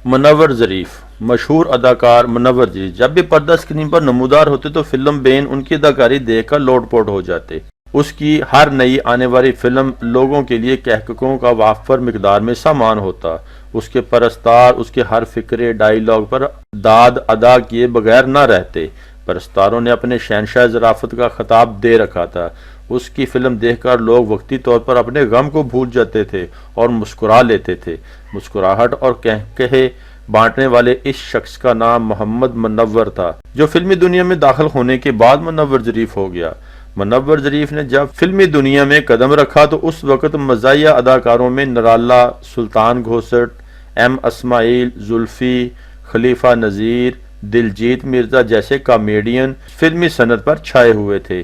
منور Zarif مشہور اداکار منور Zarif جب بھی پردہ اسکرین پر نمودار ہوتے تو فلم بین ان کی اداکاری دیکھ کر لوٹ پوٹ ہو جاتے۔ اس کی ہر نئی آنے والی فلم لوگوں کے لیے کہکشاؤں کا وافر مقدار میں سامان ہوتا۔ اس کے پرستار اس کے ہر فقرے ڈائیلاگ پر داد ادا کیے بغیر نہ رہتے۔ پرستاروں نے اپنے شہنشاہ ظرافت کا خطاب دے رکھا تھا۔ اس کی فلم دیکھ کر لوگ وقتی طور پر اپنے غم کو بھول جاتے تھے اور مسکرا لیتے تھے۔ مسکراہٹ اور کہے بانٹنے والے اس شخص کا نام محمد منور تھا، جو فلمی دنیا میں داخل ہونے کے بعد منور ظریف ہو گیا۔ منور ظریف نے جب فلمی دنیا میں قدم رکھا تو اس وقت مزاحیہ اداکاروں میں نرالا، سلطان گھوسٹ، ایم اسماعیل، زلفی، خلیفہ نذیر، دلجیت مرزا جیسے کامیڈین فلمی صنعت پر چھائے ہوئے تھے۔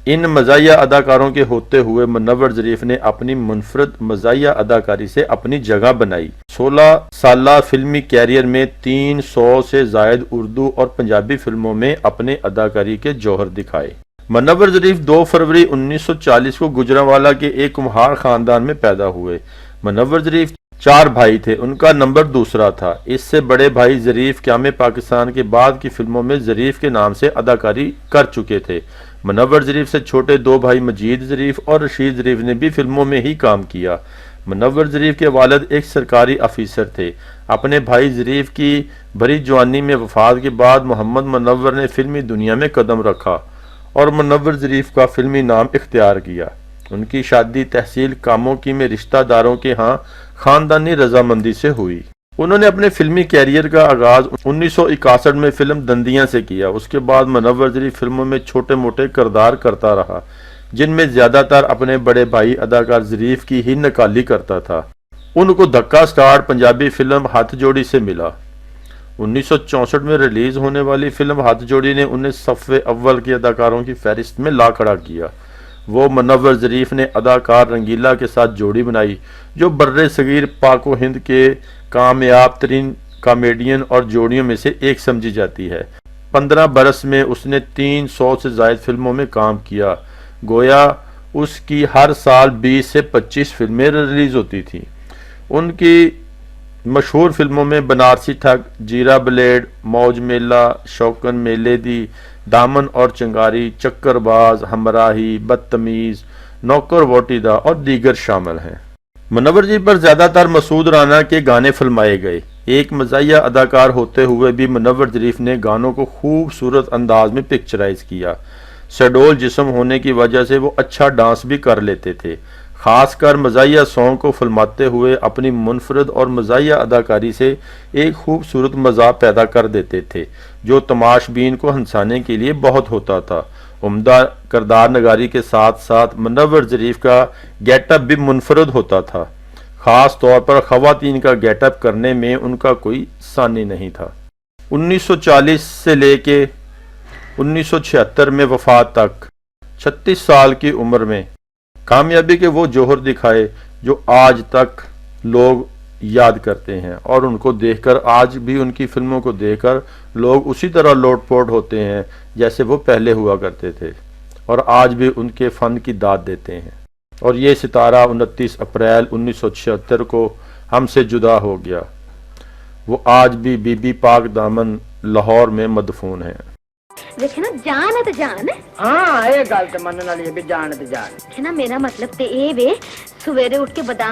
ان مزاحیہ اداکاروں کے ہوتے ہوئے منور ظریف نے اپنی منفرد مزاحیہ اداکاری سے اپنی جگہ بنائی۔ 16 سالہ فلمی کیریئر میں 300 سے زائد اردو اور پنجابی فلموں میں اپنے اداکاری کے جوہر دکھائے۔ منور ظریف 2 فروری 1940 کو گجرانوالہ کے ایک کمہار خاندان میں پیدا ہوئے۔ منور ظریف 4 بھائی تھے، ان کا نمبر دوسرا تھا۔ اس سے بڑے بھائی ظریف قیام پاکستان کے بعد کی فلموں میں ظریف کے نام سے اداکاری کر چکے تھے۔ منور ظریف سے چھوٹے 2 بھائی مجید ظریف اور رشید ظریف نے بھی فلموں میں ہی کام کیا۔ منور ظریف کے والد ایک سرکاری افیسر تھے۔ اپنے بھائی ظریف کی بھری جوانی میں وفات کے بعد محمد منور نے فلمی دنیا میں قدم رکھا اور منور ظریف کا فلمی نام اختیار کیا۔ ان کی شادی تحصیل کاموکی میں رشتہ داروں کے ہاں خاندانی رضامندی سے ہوئی۔ انہوں نے اپنے فلمی کیریئر کا آغاز 1961 میں فلم دندیاں سے کیا۔ اس کے بعد منور ظریف فلموں میں چھوٹے موٹے کردار کرتا رہا، جن میں زیادہ تر اپنے بڑے بھائی اداکار ظریف کی ہی نقالی کرتا تھا۔ ان کو دھکا سٹارٹ پنجابی فلم ہاتھ جوڑی سے ملا۔ 1964 میں ریلیز ہونے والی فلم ہاتھ جوڑی نے انہیں صفِ اول کے اداکاروں کی فہرست میں لا کھڑا کیا۔ وہ منور ظریف نے اداکار رنگیلا کے ساتھ جوڑی بنائی، جو برِ صغیر پاک و ہند کے کامیاب ترین کامیڈین اور جوڑیوں میں سے ایک سمجھی جاتی ہے۔ 15 برس میں اس نے 300 سے زائد فلموں میں کام کیا، گویا اس کی ہر سال 20 سے 25 فلمیں ریلیز ہوتی تھیں۔ ان کی مشہور فلموں میں بنارسی ٹھگ، جیرا بلیڈ، موج میلہ، شوکن میلے دی، دامن اور چنگاری، چکر باز، ہمراہی، بدتمیز، نوکر ووٹی دا اور دیگر شامل ہیں۔ منور جی پر زیادہ تر مسعود رانا کے گانے فلمائے گئے۔ ایک مزاحیہ اداکار ہوتے ہوئے بھی منور ظریف نے گانوں کو خوبصورت انداز میں پکچرائز کیا۔ سڈول جسم ہونے کی وجہ سے وہ اچھا ڈانس بھی کر لیتے تھے۔ خاص کر مزاحیہ سانگ کو فلماتے ہوئے اپنی منفرد اور مزاحیہ اداکاری سے ایک خوبصورت مزاح پیدا کر دیتے تھے، جو تماش بین کو ہنسانے کے لیے بہت ہوتا تھا۔ عمدہ کردار نگاری کے ساتھ ساتھ منور ظریف کا گیٹ اپ بھی منفرد ہوتا تھا، خاص طور پر خواتین کا گیٹ اپ کرنے میں ان کا کوئی ثانی نہیں تھا۔ 1940 سے لے کے 1976 میں وفات تک 36 سال کی عمر میں کامیابی کے وہ جوہر دکھائے جو آج تک لوگ یاد کرتے ہیں، اور ان کو دیکھ کر آج بھی ان کی فلموں کو دیکھ کر لوگ اسی طرح لوٹ پوٹ ہوتے ہیں جیسے وہ پہلے ہوا کرتے تھے، اور آج بھی ان کے فن کی داد دیتے ہیں۔ اور یہ ستارہ 29 اپریل 1976 کو ہم سے جدا ہو گیا۔ وہ آج بھی بی بی پاک دامن لاہور میں مدفون ہے۔ دیکھنا جان ہے تو جان ہے۔ ہاں یہ گل تو منن والی ہے بھی جان تے جان۔ نا میرا مطلب تے اے وے سویرے اٹھ کے بادام